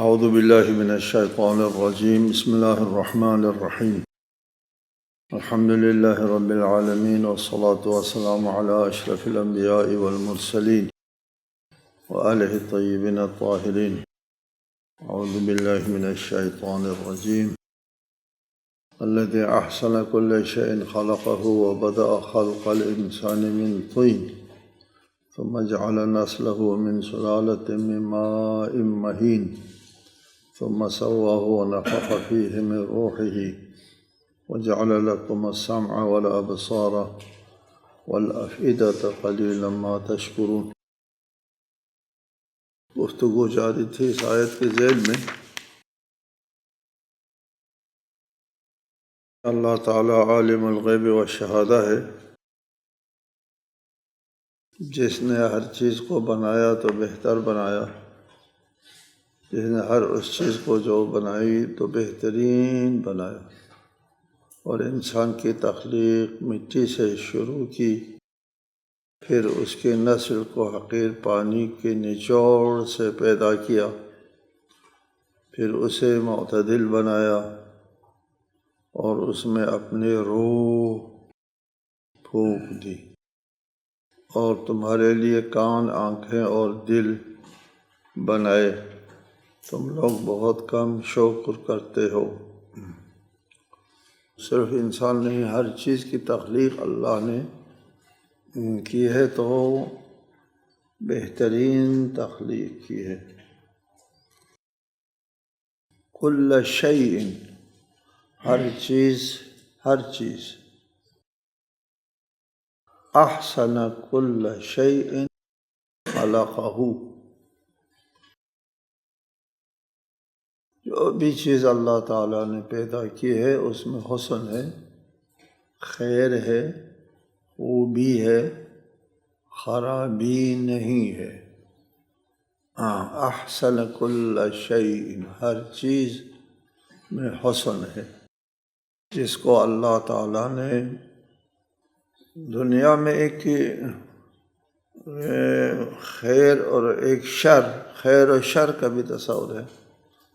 اعوذ باللہ من الشیطان الرجیم بسم اللہ الرحمن الرحیم الحمد للہ رب العالمین والصلاة والسلام علی اشرف الانبیاء والمرسلین وآلہ الطیبین الطاہرین اعوذ باللہ من الشیطان الرجیم الذی احسن کل شیء خلقہ وبدأ خلق الانسان من طین ثم جعل نسله من سلالة من ماء مهين ثم سواه ونفخ فيه من روحه وجعل لكم السمع والأبصار والأفئدة قليلا ما تشكرون۔ گفتگو جاری تھی اس آیت کے ذیل میں۔ اللہ تعالیٰ عالم الغیب والشہادہ ہے، جس نے ہر چیز کو بنایا تو بہتر بنایا، جس نے ہر اس چیز کو جو بنائی تو بہترین بنایا، اور انسان کی تخلیق مٹی سے شروع کی، پھر اس کی نسل کو حقیر پانی کے نچوڑ سے پیدا کیا، پھر اسے معتدل بنایا اور اس میں اپنی روح پھونک دی، اور تمہارے لیے کان، آنکھیں اور دل بنائے، تم لوگ بہت کم شکر کرتے ہو۔ صرف انسان نہیں، ہر چیز کی تخلیق اللہ نے کی ہے تو بہترین تخلیق کی ہے۔ کل شیء، ہر چیز، احسن کل شیء خلقہ، جو بھی چیز اللہ تعالیٰ نے پیدا کی ہے اس میں حسن ہے، خیر ہے، خوبی ہے، خرابی نہیں ہے۔ احسن کل شیء، ہر چیز میں حسن ہے، جس کو اللہ تعالیٰ نے دنیا میں ایک خیر اور ایک شر، خیر و شر کا بھی تصور ہے۔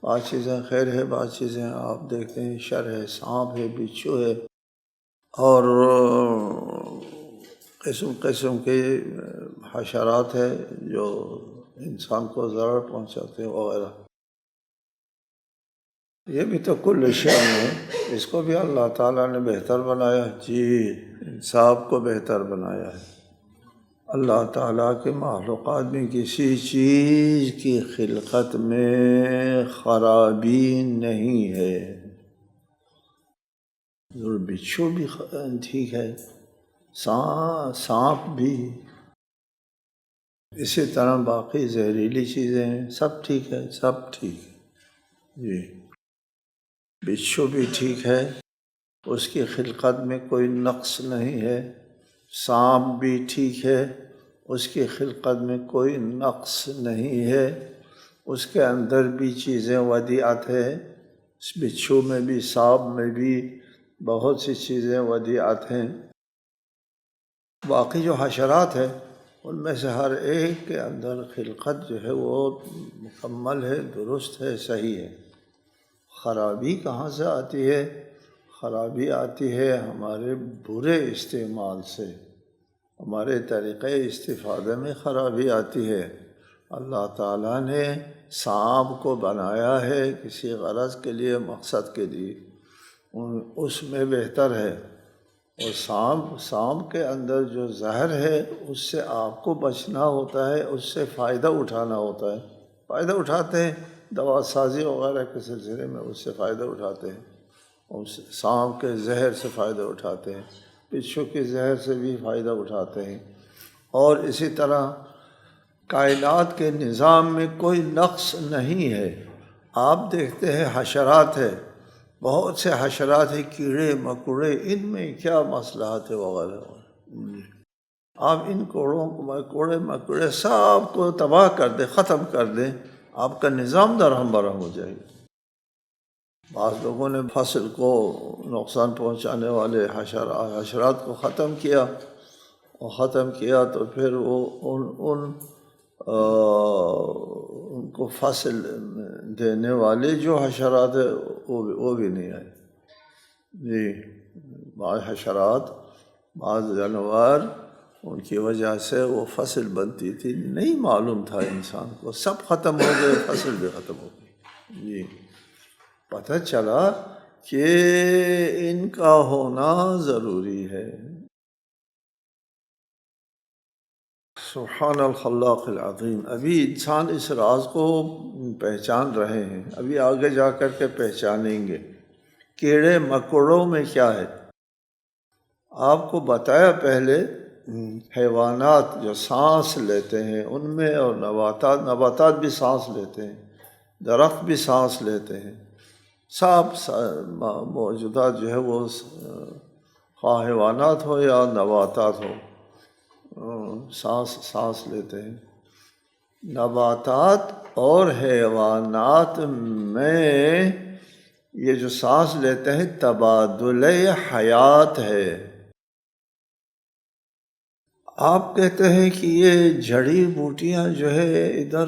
بعض چیزیں خیر ہے، بعض چیزیں آپ دیکھتے ہیں شر ہے، سانپ ہے، بچھو ہے، اور قسم قسم کے حشرات ہے جو انسان کو ضرر پہنچاتے ہیں وغیرہ۔ یہ بھی تو کل شیء ہے، اس کو بھی اللہ تعالیٰ نے بہتر بنایا، جی انصاف کو بہتر بنایا ہے۔ اللہ تعالیٰ کے مخلوقات میں کسی چیز کی خلقت میں خرابی نہیں ہے۔ بچھو بھی ٹھیک ہے، سانپ بھی، اسی طرح باقی زہریلی چیزیں ہیں، سب ٹھیک ہے، سب ٹھیک ہے جی۔ بچھو بھی ٹھیک ہے، اس کی خلقت میں کوئی نقص نہیں ہے۔ سانپ بھی ٹھیک ہے، اس کی خلقت میں کوئی نقص نہیں ہے، اس کے اندر بھی چیزیں ودیعت ہے، اس بچھو میں بھی، سانپ میں بھی بہت سی چیزیں ودیعت ہیں۔ باقی جو حشرات ہیں ان میں سے ہر ایک کے اندر خلقت جو ہے وہ مکمل ہے، درست ہے، صحیح ہے۔ خرابی کہاں سے آتی ہے؟ خرابی آتی ہے ہمارے برے استعمال سے، ہمارے طریقے استفادے میں خرابی آتی ہے۔ اللہ تعالیٰ نے سانپ کو بنایا ہے کسی غرض کے لیے، مقصد کے لیے، اس میں بہتر ہے، اور سانپ کے اندر جو زہر ہے اس سے آپ کو بچنا ہوتا ہے، اس سے فائدہ اٹھانا ہوتا ہے۔ فائدہ اٹھاتے ہیں دوا سازی وغیرہ کے سلسلے میں، اس سے فائدہ اٹھاتے ہیں، اس سانپ کے زہر سے فائدہ اٹھاتے ہیں، بچھو کے زہر سے بھی فائدہ اٹھاتے ہیں، اور اسی طرح کائنات کے نظام میں کوئی نقص نہیں ہے۔ آپ دیکھتے ہیں حشرات ہے، بہت سے حشرات ہیں، کیڑے مکوڑے، ان میں کیا مصلحت ہے وغیرہ۔ آپ ان کوڑے مکوڑے سب کو تباہ کر دیں، ختم کر دیں، آپ کا نظام درہم برہم ہو جائے گا۔ بعض لوگوں نے فصل کو نقصان پہنچانے والے حشرات کو ختم کیا، تو پھر وہ ان کو فصل دینے والے جو حشرات ہیں وہ بھی نہیں آئے. جی بعض حشرات، بعض جانور، ان کی وجہ سے وہ فصل بنتی تھی، نہیں معلوم تھا انسان کو، سب ختم ہو گئے، فصل بھی ختم ہو گئی. جی پتہ چلا کہ ان کا ہونا ضروری ہے. سبحان الخلاق العظیم. ابھی انسان اس راز کو پہچان رہے ہیں، ابھی آگے جا کر کے پہچانیں گے. کیڑے مکوڑوں میں کیا ہے؟ آپ کو بتایا پہلے، حیوانات جو سانس لیتے ہیں ان میں، اور نباتات بھی سانس لیتے ہیں، درخت بھی سانس لیتے ہیں، سب موجودات جو ہے وہ خواہ حیوانات ہو یا نباتات ہو، سانس لیتے ہیں. نباتات اور حیوانات میں یہ جو سانس لیتے ہیں تبادلہ حیات ہے. آپ کہتے ہیں کہ یہ جڑی بوٹیاں جو ہے ادھر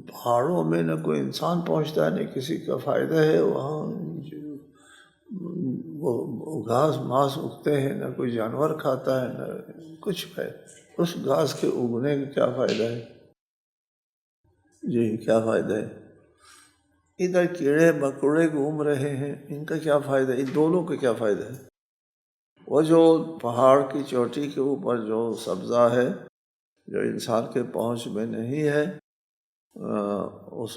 پہاڑوں میں نہ کوئی انسان پہنچتا ہے نہ کسی کا فائدہ ہے، وہاں وہ گھاس ماس اگتے ہیں، نہ کوئی جانور کھاتا ہے نہ کچھ ہے. اس گھاس کے اگنے کا کیا فائدہ ہے؟ جی کیا فائدہ ہے؟ ادھر کیڑے مکوڑے گھوم رہے ہیں، ان کا کیا فائدہ؟ ان دونوں کا کیا فائدہ ہے؟ وہ جو پہاڑ کی چوٹی کے اوپر جو سبزہ ہے جو انسان کے پہنچ میں نہیں ہے،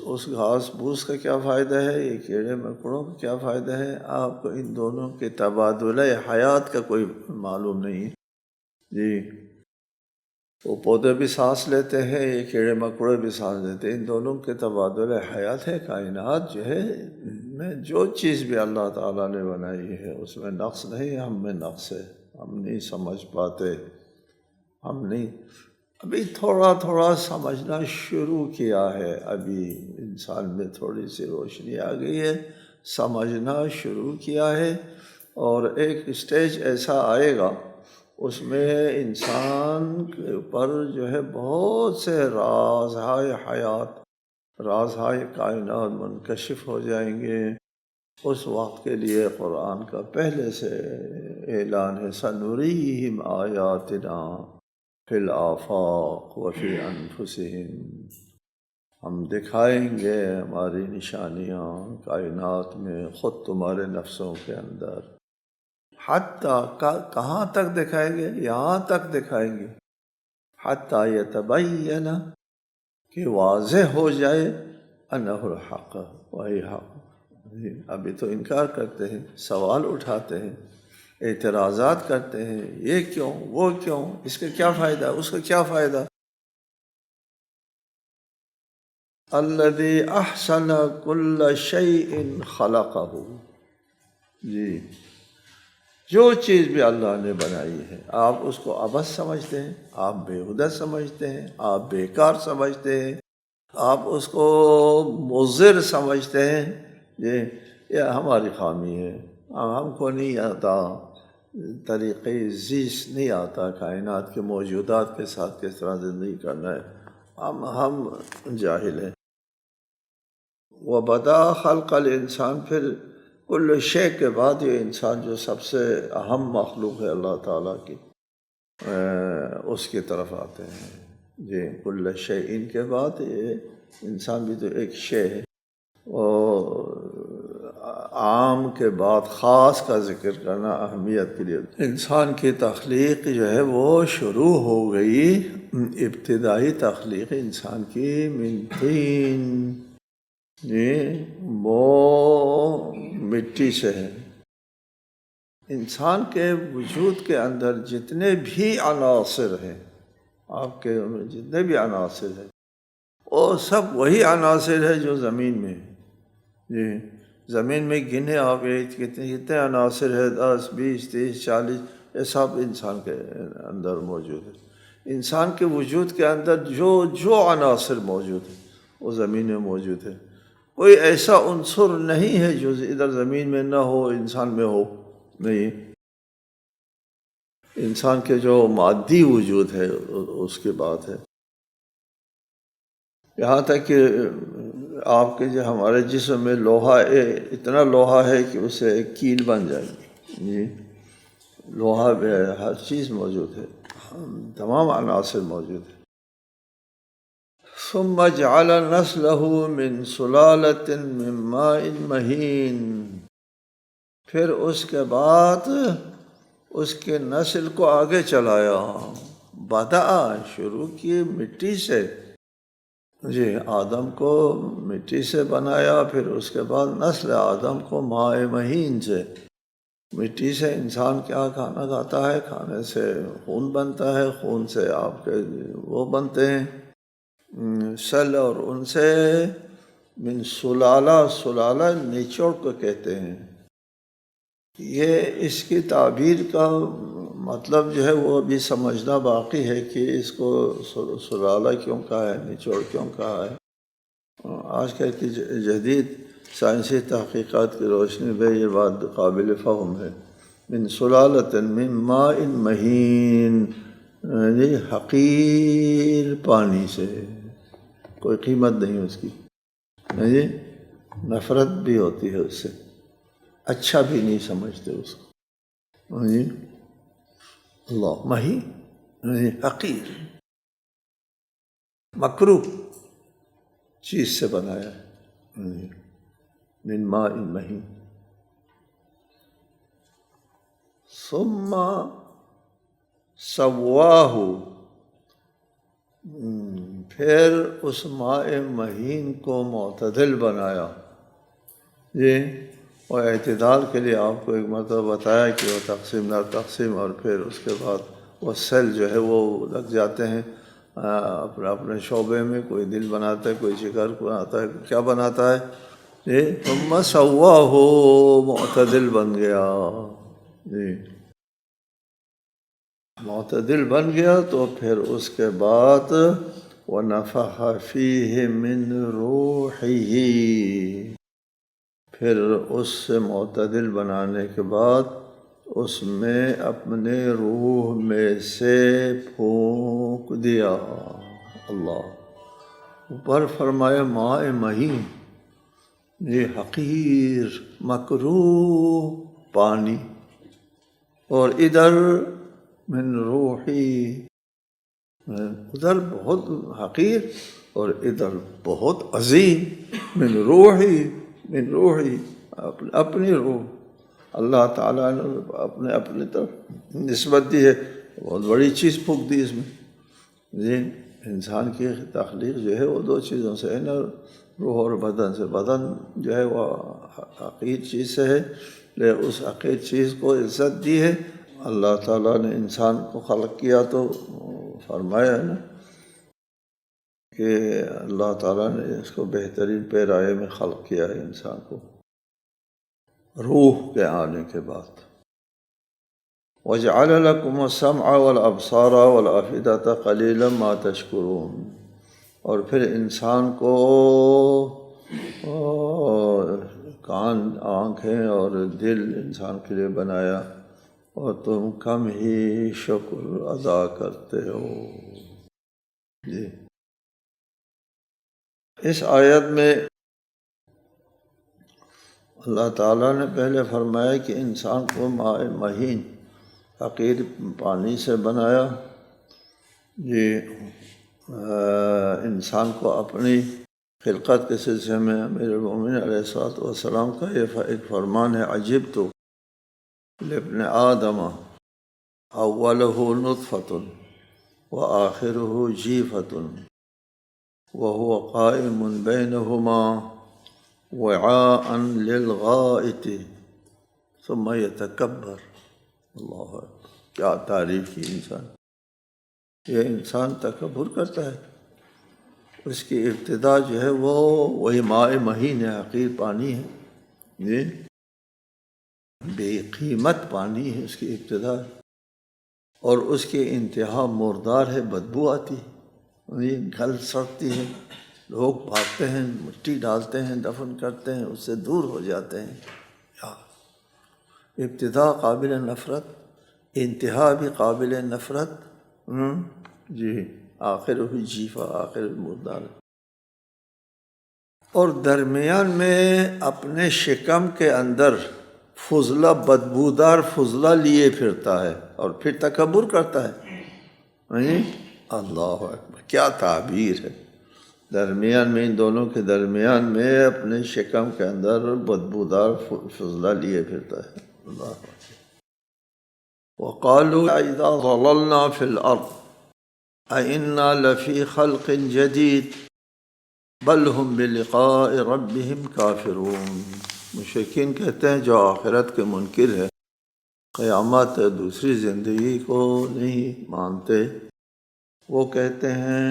اس گھاس پھوس کا کیا فائدہ ہے؟ یہ کیڑے مکوڑوں کا کیا فائدہ ہے؟ آپ کو ان دونوں کے تبادلہ حیات کا کوئی معلوم نہیں ہے. جی وہ پودے بھی سانس لیتے ہیں، یہ کیڑے مکوڑے بھی سانس لیتے ہیں، ان دونوں کے تبادلہ حیات ہے. کائنات جو ہے میں جو چیز بھی اللہ تعالیٰ نے بنائی ہے اس میں نقص نہیں، ہم میں نقص ہے، ہم نہیں سمجھ پاتے، ہم نہیں، ابھی تھوڑا تھوڑا سمجھنا شروع کیا ہے، ابھی انسان میں تھوڑی سی روشنی آ گئی ہے، سمجھنا شروع کیا ہے. اور ایک اسٹیج ایسا آئے گا اس میں انسان کے اوپر جو ہے بہت سے رازہائے حیات، رازہائے کائنات منکشف ہو جائیں گے. اس وقت کے لیے قرآن کا پہلے سے اعلان ہے، سنریہم آیاتنا فی الآفاق وفی انفسہم. ہم دکھائیں گے ہماری نشانیاں کائنات میں، خود تمہارے نفسوں کے اندر. حتیٰ کہاں تک دکھائیں گے؟ یہاں تک دکھائیں گے حتیٰ یتبین، کہ واضح ہو جائے، انہ الحق، وہی حق. ابھی تو انکار کرتے ہیں، سوال اٹھاتے ہیں، اعتراضات کرتے ہیں، یہ کیوں، وہ کیوں، اس کا کیا فائدہ، اس کا کیا فائدہ. الذی احسن کل شیء خلقہ. جی جو چیز بھی اللہ نے بنائی ہے آپ اس کو عبث سمجھتے ہیں، آپ بیہودہ سمجھتے ہیں، آپ بیکار سمجھتے ہیں، آپ اس کو مضر سمجھتے ہیں. یہ ہماری خامی ہے، ہم کو نہیں آتا طریقے زیست، نہیں آتا کائنات کے موجودات کے ساتھ کس طرح زندگی کرنا ہے، ہم جاہل ہیں. وبدا خلق الانسان، پھر کل شے کے بعد یہ انسان جو سب سے اہم مخلوق ہے اللہ تعالیٰ کی، اس کی طرف آتے ہیں. جی کل شے، ان کے بعد یہ انسان بھی تو ایک شے ہے. اور عام کے بعد خاص کا ذکر کرنا اہمیت کے لیے. انسان کی تخلیق جو ہے وہ شروع ہو گئی، ابتدائی تخلیق انسان کی من طین، جی وہ مٹی سے ہے. انسان کے وجود کے اندر جتنے بھی عناصر ہیں، آپ کے جتنے بھی عناصر ہیں، وہ سب وہی عناصر ہیں جو زمین میں ہیں. جی زمین میں گنے آپ کتنے عناصر ہیں، 10 20 30 40، یہ سب انسان کے اندر موجود ہے. انسان کے وجود کے اندر جو عناصر موجود ہیں وہ زمین میں موجود ہے. کوئی ایسا عنصر نہیں ہے جو ادھر زمین میں نہ ہو، انسان میں ہو، نہیں. انسان کے جو مادی وجود ہے اس کی بات ہے. یہاں تک کہ آپ کے جو ہمارے جسم میں لوہا اتنا لوہا ہے کہ اسے ایک کیل بن جائے گی، جی لوہا بھی ہے، ہر چیز موجود ہے، تمام عناصر موجود ہے۔ ثم جعل نسلہ من سلالۃ من ماء مہین، پھر اس کے بعد اس کے نسل کو آگے چلایا، بدأ شروع کی مٹی سے، جی آدم کو مٹی سے بنایا، پھر اس کے بعد نسل آدم کو ماء مہین سے، مٹی سے انسان کیا کھانا کھاتا ہے، کھانے سے خون بنتا ہے، خون سے آپ کے وہ بنتے ہیں سل، اور ان سے من سلالہ، سلالہ نچوڑ کو کہتے ہیں۔ یہ اس کی تعبیر کا مطلب جو ہے وہ ابھی سمجھنا باقی ہے کہ اس کو سلالہ کیوں کہا ہے، نچوڑ کیوں کہا ہے۔ آج کل کی جدید سائنسی تحقیقات کی روشنی میں یہ بات قابل فہم ہے۔ من سلالۃ من ماء مہین، یعنی حقیر پانی سے، کوئی قیمت نہیں اس کی، جی نفرت بھی ہوتی ہے اس سے، اچھا بھی نہیں سمجھتے اس کو، جی اللہ مہین یعنی حقیر، مکروہ چیز سے بنایا ہے، من ماء مہین۔ ثم سواہ، پھر اس ماء مہین کو معتدل بنایا، یہ اور اعتدال کے لیے آپ کو ایک مرتبہ بتایا کہ وہ تقسیم نہ تقسیم، اور پھر اس کے بعد وہ سیل جو ہے وہ لگ جاتے ہیں اپنے اپنے شعبے میں، کوئی دل بناتا ہے، کوئی جگر بناتا ہے، کیا بناتا ہے، یہ ثم سواہ معتدل بن گیا، جی معتدل بن گیا، تو پھر اس کے بعد وَنَفَخَ فِيهِ مِن رُوحِهِ، پھر اس سے معتدل بنانے کے بعد اس میں اپنے روح میں سے پھونک دیا۔ اللہ اوپر فرمایا ماء مہین، یہ حقیر مکروہ پانی، اور ادھر من روحی، ادھر بہت حقیر اور ادھر بہت عظیم، من روحی اپنی روح، اللہ تعالیٰ نے اپنے طرف نسبت دی ہے، بہت بڑی چیز پھونک دی اس میں، جی انسان کی تخلیق جو ہے وہ دو چیزوں سے ہے نا، روح اور بدن سے، بدن جو ہے وہ حقیر چیز سے ہے، لیکن اس حقیر چیز کو عزت دی ہے۔ اللہ تعالیٰ نے انسان کو خلق کیا تو فرمایا ہے نا کہ اللہ تعالیٰ نے اس کو بہترین پیرائے میں خلق کیا ہے انسان کو روح کے آنے کے بعد۔ وَجَعَلَ لَكُمُ السَّمْعَ وَالْأَبْصَارَ وَالْأَفْئِدَةَ قَلِيلًا مَا تَشْكُرُونَ، اور پھر انسان کو کان، آنکھیں اور دل انسان کے لیے بنایا، اور تم کم ہی شکر ادا کرتے ہو، جی اس آیت میں اللہ تعالیٰ نے پہلے فرمایا کہ انسان کو ماء مہین حقیر پانی سے بنایا، یہ انسان کو اپنی خلقت کے سلسلے میں امیر المومنین علیہ الصلوۃ والسلام کا یہ ایک فرمان ہے، عجبت لابن آدم اولہ نطفۃ وآخرہ جیفۃ وهو قائم بینہما وعاء للغائط ثم يتکبر۔ اللہ اکبر، کیا تعریف کی انسان، یہ انسان تکبر کرتا ہے، اس کی ابتدا جو ہے وہ وہی ماء مہین ہے، حقیر پانی ہے، یہ بے قیمت پانی ہے اس کی ابتدا، اور اس کی انتہا مردار ہے، بدبو آتی ہے، یہ گل سڑتی ہے، لوگ بھاگتے ہیں، مٹی ڈالتے ہیں، دفن کرتے ہیں، اس سے دور ہو جاتے ہیں۔ ابتدا قابل نفرت، انتہا بھی قابل نفرت، جی آخر بھی جیفا، آخر بھی مردار۔ اور درمیان میں اپنے شکم کے اندر فضلہ، بدبودار فضلہ لیے پھرتا ہے اور پھر تکبر کرتا ہے۔ اللہ اکبر، کیا تعبیر ہے! درمیان میں، ان دونوں کے درمیان میں اپنے شکم کے اندر بدبودار فضلہ لیے پھرتا ہے۔ اللہ اکبر۔ وَقَالُوا اِذَا ضَلَلْنَا فِي الْأَرْضِ اَإِنَّا لَفِي خَلْقٍ جَدِيدٍ بَلْ هُمْ بِلِقَاءِ رَبِّهِمْ كَافِرُونَ۔ مشرکین کہتے ہیں جو آخرت کے منکر ہے، قیامت دوسری زندگی کو نہیں مانتے، وہ کہتے ہیں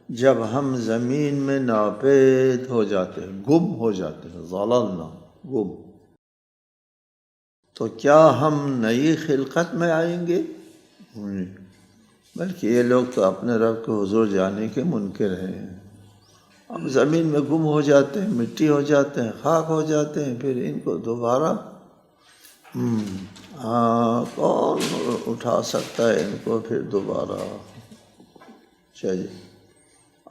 جب ہم زمین میں ناپید ہو جاتے ہیں، گم ہو جاتے ہیں، ضللنا، گم، تو کیا ہم نئی خلقت میں آئیں گے؟ بلکہ یہ لوگ تو اپنے رب کے حضور جانے کے منکر ہیں۔ ہم زمین میں گم ہو جاتے ہیں، مٹی ہو جاتے ہیں، خاک ہو جاتے ہیں، پھر ان کو دوبارہ کون اٹھا سکتا ہے ان کو پھر دوبارہ؟ چلیے،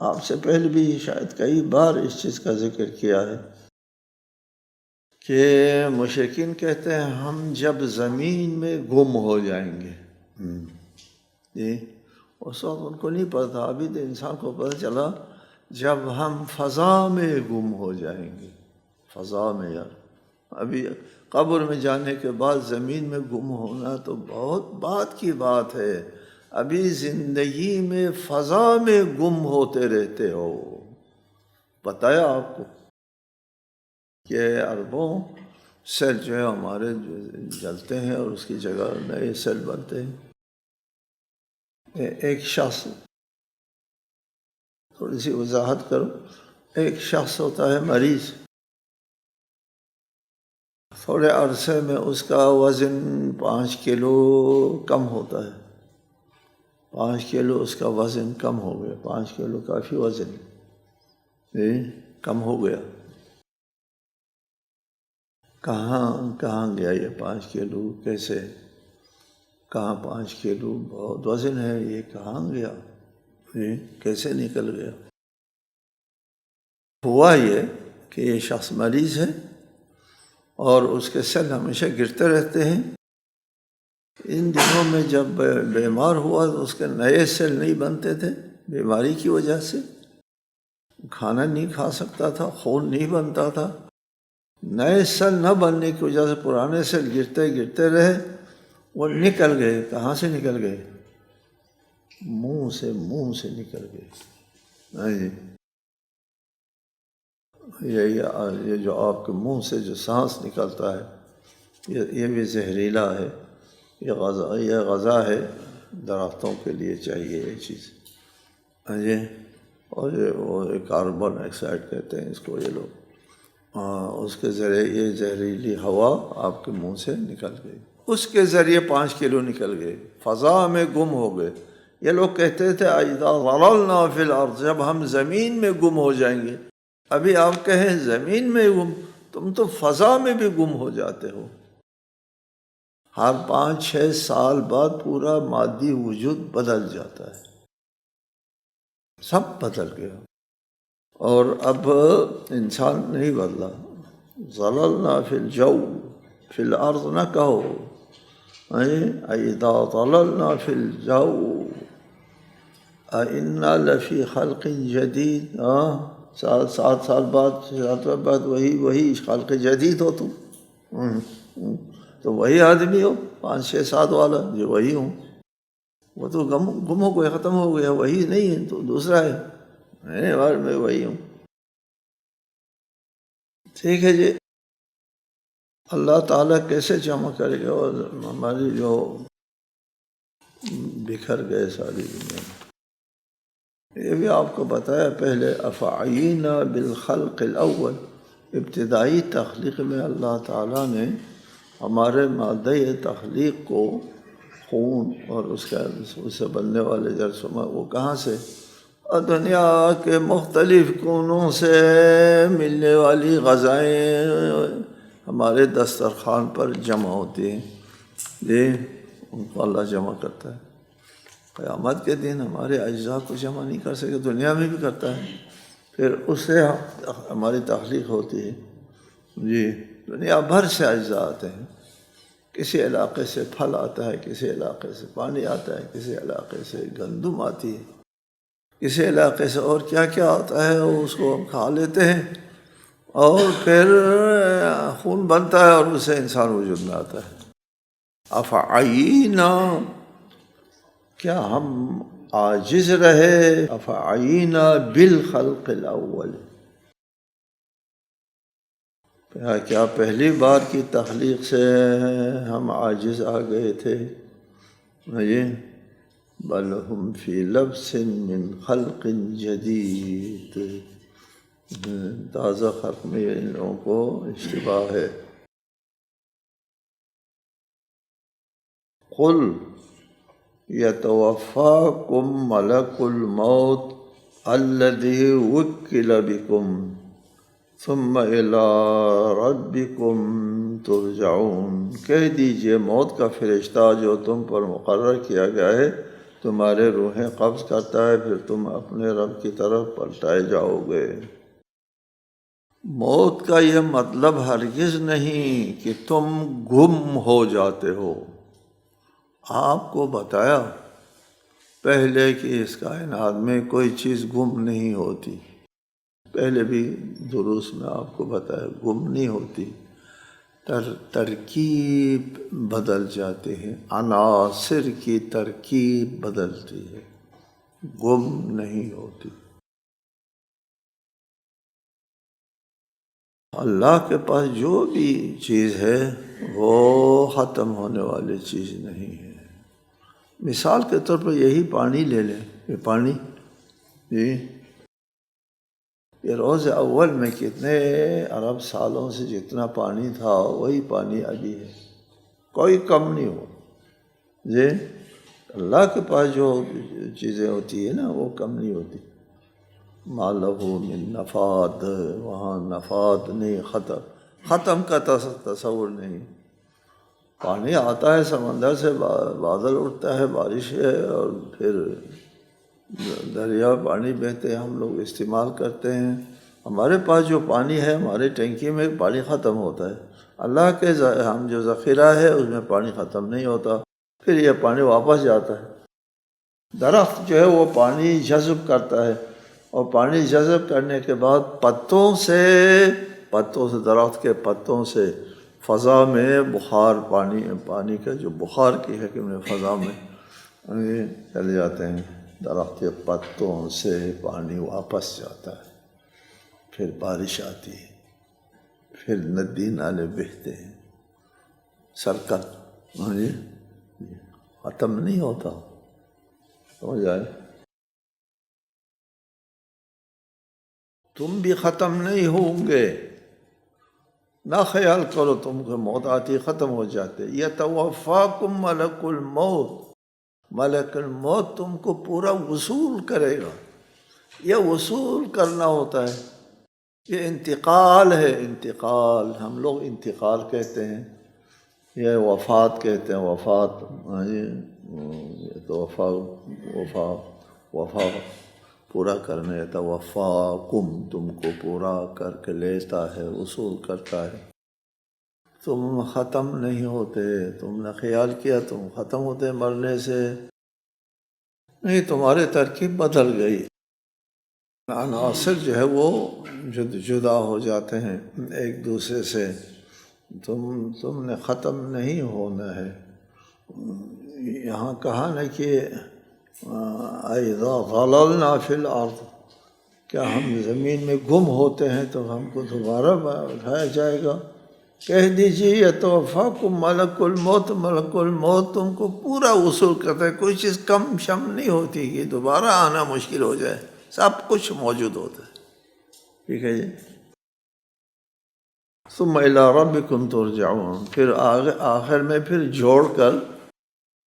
آپ سے پہلے بھی شاید کئی بار اس چیز کا ذکر کیا ہے کہ مشرکین کہتے ہیں ہم جب زمین میں گم ہو جائیں گے، اس وقت ان کو نہیں پتا، ابھی تو انسان کو پتہ چلا جب ہم فضا میں گم ہو جائیں گے۔ فضا میں، یار ابھی قبر میں جانے کے بعد زمین میں گم ہونا تو بہت بات کی بات ہے، ابھی زندگی میں فضا میں گم ہوتے رہتے ہو۔ بتایا آپ کو کہ اربوں سیل جو ہے ہمارے جلتے ہیں اور اس کی جگہ نئے سیل بنتے ہیں۔ ایک شخص، تھوڑی سی وضاحت کرو، ایک شخص ہوتا ہے مریض، تھوڑے عرصے میں اس کا وزن 5 کلو کم ہوتا ہے، 5 کلو اس کا وزن کم ہو گیا، 5 کلو کافی وزن کم ہو گیا۔ کہاں گیا یہ 5 کلو؟ کیسے؟ کہاں 5 کلو بہت وزن ہے، یہ کہاں گیا؟ کیسے نکل گیا؟ ہوا یہ کہ یہ شخص مریض ہے اور اس کے سیل ہمیشہ گرتے رہتے ہیں۔ ان دنوں میں جب بیمار ہوا تو اس کے نئے سیل نہیں بنتے تھے، بیماری کی وجہ سے کھانا نہیں کھا سکتا تھا، خون نہیں بنتا تھا، نئے سیل نہ بننے کی وجہ سے پرانے سیل گرتے رہے، وہ نکل گئے۔ کہاں سے نکل گئے؟ منہ سے نکل گئے۔ یہ جو آپ کے منہ سے جو سانس نکلتا ہے یہ بھی زہریلا ہے، یہ غذا ہے، درختوں کے لیے چاہیے یہ چیز، اور یہ کاربن ڈائی آکسائڈ کہتے ہیں اس کو یہ لوگ، اس کے ذریعے یہ زہریلی ہوا آپ کے منہ سے نکل گئی، اس کے ذریعے 5 کلو نکل گئے، فضا میں گم ہو گئے۔ یہ لوگ کہتے تھے اِذَا ضَلَلْنَا فِي الْأَرْضِ، جب ہم زمین میں گم ہو جائیں گے۔ ابھی آپ کہیں زمین میں گم، تم تو فضا میں بھی گم ہو جاتے ہو۔ ہر 5-6 سال بعد پورا مادی وجود بدل جاتا ہے، سب بدل گیا، اور اب انسان نہیں بدلا۔ ضللنا فی الجو، فی الارض نہ کہو، اذا ضللنا فی الجو انا لفی خلق جدید، 7 سال بعد وہی خلق جدید ہو تم، تو وہی آدمی ہو 5-6 سال والا جو وہی ہوں، وہ تو گم ہو گیا، ختم ہو گیا، وہی نہیں ہے تو دوسرا ہے، میں وہی ہوں۔ ٹھیک ہے جی، اللہ تعالیٰ کیسے جمع کرے گا اور ہماری جو بکھر گئے ساری دنیا میں، یہ بھی آپ کو بتایا پہلے، افعینا بالخلق الاول، ابتدائی تخلیق میں اللہ تعالیٰ نے ہمارے مادہ تخلیق کو، خون اور اس سے بننے والے جرثومہ، وہ کہاں سے؟ دنیا کے مختلف کونوں سے ملنے والی غذائیں ہمارے دسترخوان پر جمع ہوتی ہیں، ان کو اللہ جمع کرتا ہے۔ قیامت کے دن ہمارے اجزاء کو جمع نہیں کر سکے، دنیا میں بھی کرتا ہے، پھر اس سے ہماری تخلیق ہوتی ہے جی۔ دنیا بھر سے اجزاء آتے ہیں، کسی علاقے سے پھل آتا ہے، کسی علاقے سے پانی آتا ہے، کسی علاقے سے گندم آتی ہے، کسی علاقے سے اور کیا کیا آتا ہے، اس کو ہم کھا لیتے ہیں اور پھر خون بنتا ہے اور اس سے انسان وجود میں آتا ہے۔ افعینا، کیا ہم عاجز رہے، افعینا بالخلق الاول، کیا پہلی بار کی تخلیق سے ہم عاجز آ گئے تھے؟ نہیں، بل ہم فی لبس من خلق جدید، تازہ خلق میں ان لوگوں کو اشتباہ ہے۔ قل یتوفاکم ملک الموت الذی وکل بکم ثم الی ربکم ترجعون، کہہ دیجئے موت کا فرشتہ جو تم پر مقرر کیا گیا ہے تمہارے روحیں قبض کرتا ہے، پھر تم اپنے رب کی طرف پلٹائے جاؤ گے۔ موت کا یہ مطلب ہرگز نہیں کہ تم گم ہو جاتے ہو۔ آپ کو بتایا پہلے کہ اس کائنات میں کوئی چیز گم نہیں ہوتی، پہلے بھی دروس میں آپ کو بتایا گم نہیں ہوتی، ترکیب بدل جاتے ہیں، عناصر کی ترکیب بدلتی ہے، گم نہیں ہوتی۔ اللہ کے پاس جو بھی چیز ہے وہ ختم ہونے والی چیز نہیں ہے۔ مثال کے طور پر یہی پانی لے لیں، یہ پانی جی، یہ روز اول میں کتنے ارب سالوں سے جتنا پانی تھا وہی پانی ابھی ہے، کوئی کم نہیں ہو جی۔ اللہ کے پاس جو چیزیں ہوتی ہیں نا وہ کم نہیں ہوتی۔ ما لہ من نفاد، وہاں نفاد نہیں، ختم کا تصور نہیں۔ پانی آتا ہے سمندر سے، بادل اٹھتا ہے، بارش ہے، اور پھر دریا پانی بہتے ہیں، ہم لوگ استعمال کرتے ہیں۔ ہمارے پاس جو پانی ہے ہمارے ٹینکی میں پانی ختم ہوتا ہے، اللہ کے ہم جو ذخیرہ ہے اس میں پانی ختم نہیں ہوتا، پھر یہ پانی واپس جاتا ہے۔ درخت جو ہے وہ پانی جذب کرتا ہے، اور پانی جذب کرنے کے بعد پتوں سے درخت کے پتوں سے فضا میں بخار، پانی کا جو بخار کی حکم ہے فضا میں چلے جاتے ہیں، درخت کے پتوں سے پانی واپس جاتا ہے، پھر بارش آتی ہے، پھر ندی نالے بہتے ہیں، سرکل ختم نہیں ہوتا، سمجھ آئے؟ تم بھی ختم نہیں ہوں گے، نہ خیال کرو تم کو موت آتی ختم ہو جاتے۔ یتوفاکم ملک الموت، ملک الموت تم کو پورا وصول کرے گا۔ یہ وصول کرنا ہوتا ہے، یہ انتقال ہے، انتقال ہم لوگ انتقال کہتے ہیں، یہ وفات کہتے ہیں، وفات تو وفا پورا کرنے، توفاکم تم کو پورا کر کے لیتا ہے، وصول کرتا ہے۔ تم ختم نہیں ہوتے، تم نے خیال کیا تم ختم ہوتے مرنے سے، نہیں، تمہاری ترکیب بدل گئی، عناصر جو ہے وہ جدا ہو جاتے ہیں ایک دوسرے سے، تم نے ختم نہیں ہونا ہے۔ یہاں کہا نا کہ اذا ضللنا فی الارض، کیا ہم زمین میں گم ہوتے ہیں تو ہم کو دوبارہ اٹھایا جائے گا؟ کہہ دیجیے یتوفاکم ملک الموت، ملک الموت تم کو پورا وصول کرتا ہے، کوئی چیز کم شم نہیں ہوتی کہ دوبارہ آنا مشکل ہو جائے، سب کچھ موجود ہوتا ہے، ٹھیک ہے جی۔ ثم الی ربکم ترجعون، پھر آخر میں پھر جوڑ کر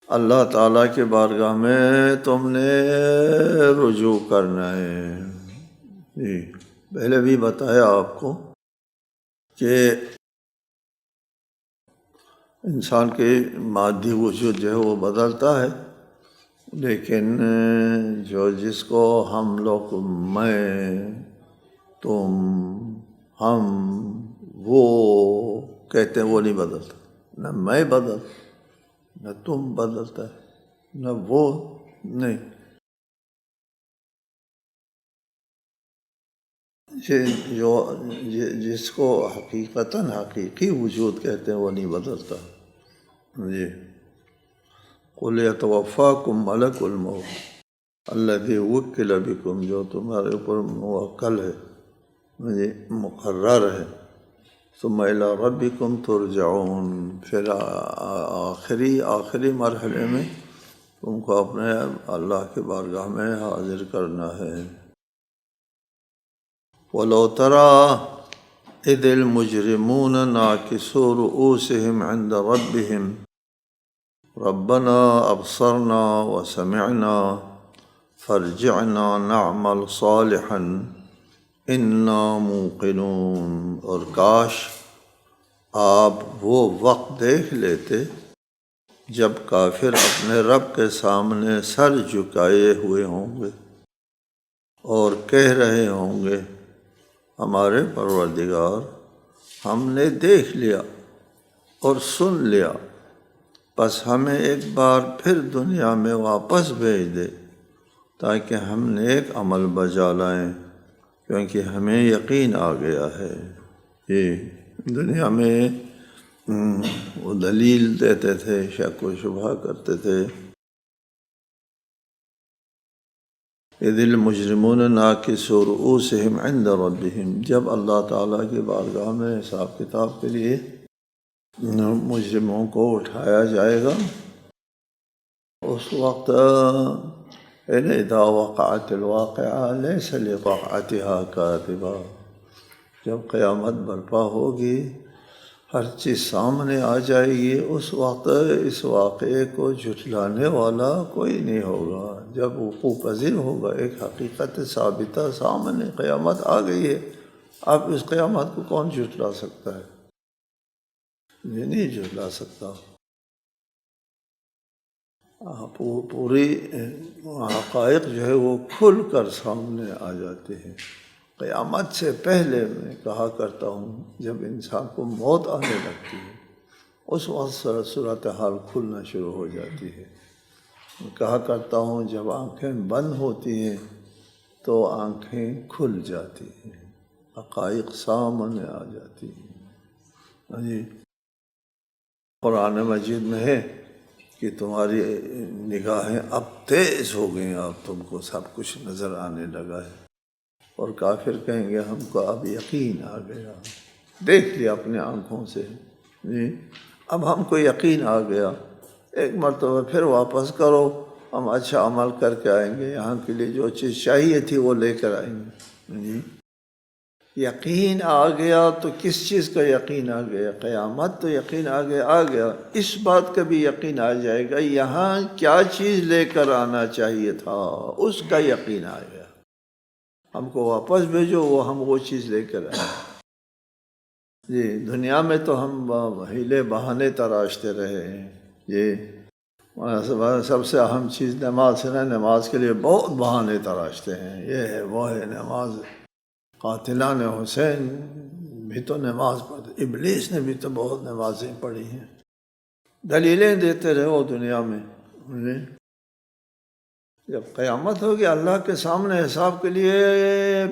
اللہ تعالیٰ کے بارگاہ میں تم نے رجوع کرنا ہے۔ جی، پہلے بھی بتایا آپ کو کہ انسان کے مادی وجود جو ہے وہ بدلتا ہے، لیکن جس کو ہم لوگ میں تم، ہم، وہ کہتے ہیں وہ نہیں بدلتا، نہ میں بدل، نہ تم بدلتا ہے، نہ وہ، نہیں. جو جس کو حقیقتاً حقیقی وجود کہتے ہیں وہ نہیں بدلتا. جی. قُلْ يَتَوَفَّاكُم مَلَكُ الْمَوْتِ الَّذِي وُكِّلَ بِكُم، جو تمہارے اوپر موکل ہے، جی مقرر ہے. ثُمَّ إِلَىٰ رَبِّكُمْ تُرْجَعُونَ، پھر آخری مرحلے میں تم کو اپنے اللہ کے بارگاہ میں حاضر کرنا ہے. وَلَوْ تَرَىٰ إِذِ الْمُجْرِمُونَ نَاكِسُو رُءُوسِهِمْ عِندَ رَبِّهِمْ رَبَّنَا أَبْصَرْنَا وَسَمِعْنَا فَارْجِعْنَا نَعْمَلْ صَالِحًا إِنَّا مُوقِنُونَ. اور کاش آپ وہ وقت دیکھ لیتے جب کافر اپنے رب کے سامنے سر جھکائے ہوئے ہوں گے اور کہہ رہے ہوں گے ہمارے پروردگار، ہم نے دیکھ لیا اور سن لیا، بس ہمیں ایک بار پھر دنیا میں واپس بھیج دے تاکہ ہم نیک عمل بجا لائیں، کیونکہ ہمیں یقین آ گیا ہے. یہ دنیا میں وہ دلیل دیتے تھے، شک و شبہ کرتے تھے. اذ المجرمون ناکسوا رؤوسہم عند ربہم، جب اللہ تعالیٰ کی بارگاہ میں حساب کتاب کے لیے مجرموں کو اٹھایا جائے گا، اس وقت اذا وقعت الواقعہ لیس لوقعتها کاذبہ، جب قیامت برپا ہوگی، ہر چیز سامنے آ جائے گی، اس وقت اس واقعے کو جھٹلانے والا کوئی نہیں ہوگا. جب وقوع پذیر ہوگا، ایک حقیقت ثابتہ سامنے قیامت آ گئی ہے، اب اس قیامت کو کون جھٹلا سکتا ہے؟ یہ نہیں جھٹلا سکتا. پوری حقائق جو ہے وہ کھل کر سامنے آ جاتے ہیں. قیامت سے پہلے میں کہا کرتا ہوں، جب انسان کو موت آنے لگتی ہے، اس وقت صورتحال کھلنا شروع ہو جاتی ہے. کہا کرتا ہوں جب آنکھیں بند ہوتی ہیں تو آنکھیں کھل جاتی ہیں، حقائق سامنے آ جاتی ہیں. جی قرآن مجید میں ہے کہ تمہاری نگاہیں اب تیز ہو گئیں، اب تم کو سب کچھ نظر آنے لگا ہے. اور کافر کہیں گے ہم کو اب یقین آ گیا، دیکھ لیا اپنے آنکھوں سے، جی اب ہم کو یقین آ گیا، ایک مرتبہ پھر واپس کرو، ہم اچھا عمل کر کے آئیں گے، یہاں کے لیے جو چیز چاہیے تھی وہ لے کر آئیں گے. جی یقین آ گیا تو کس چیز کا یقین آ گیا؟ قیامت تو یقین آ گیا. اس بات کا بھی یقین آ جائے گا یہاں کیا چیز لے کر آنا چاہیے تھا، اس کا یقین آ گیا. ہم کو واپس بھیجو، ہم وہ چیز لے کر آئیں. جی دنیا میں تو ہم ہیلے بہانے تراشتے رہے ہیں. یہ سب سے اہم چیز نماز ہے نا، نماز کے لیے بہت بہانے تراشتے ہیں، یہ ہے وہ ہے. نماز، قاتلان حسین بھی تو نماز پڑھتے، ابلیس نے بھی تو بہت نمازیں پڑھی ہیں. دلیلیں دیتے رہو دنیا میں. جب قیامت ہوگی، اللہ کے سامنے حساب کے لیے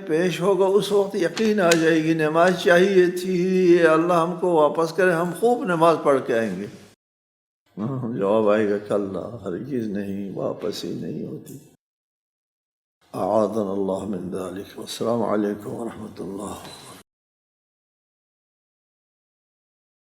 پیش ہوگا، اس وقت یقین آ جائے گی نماز چاہیے تھی، اللہ ہم کو واپس کرے، ہم خوب نماز پڑھ کے آئیں گے. جواب آئے گا کلا، ہرگز نہیں، واپس ہی نہیں ہوتی. اعاذنا اللہ من ذلک. والسلام علیکم ورحمۃ اللہ.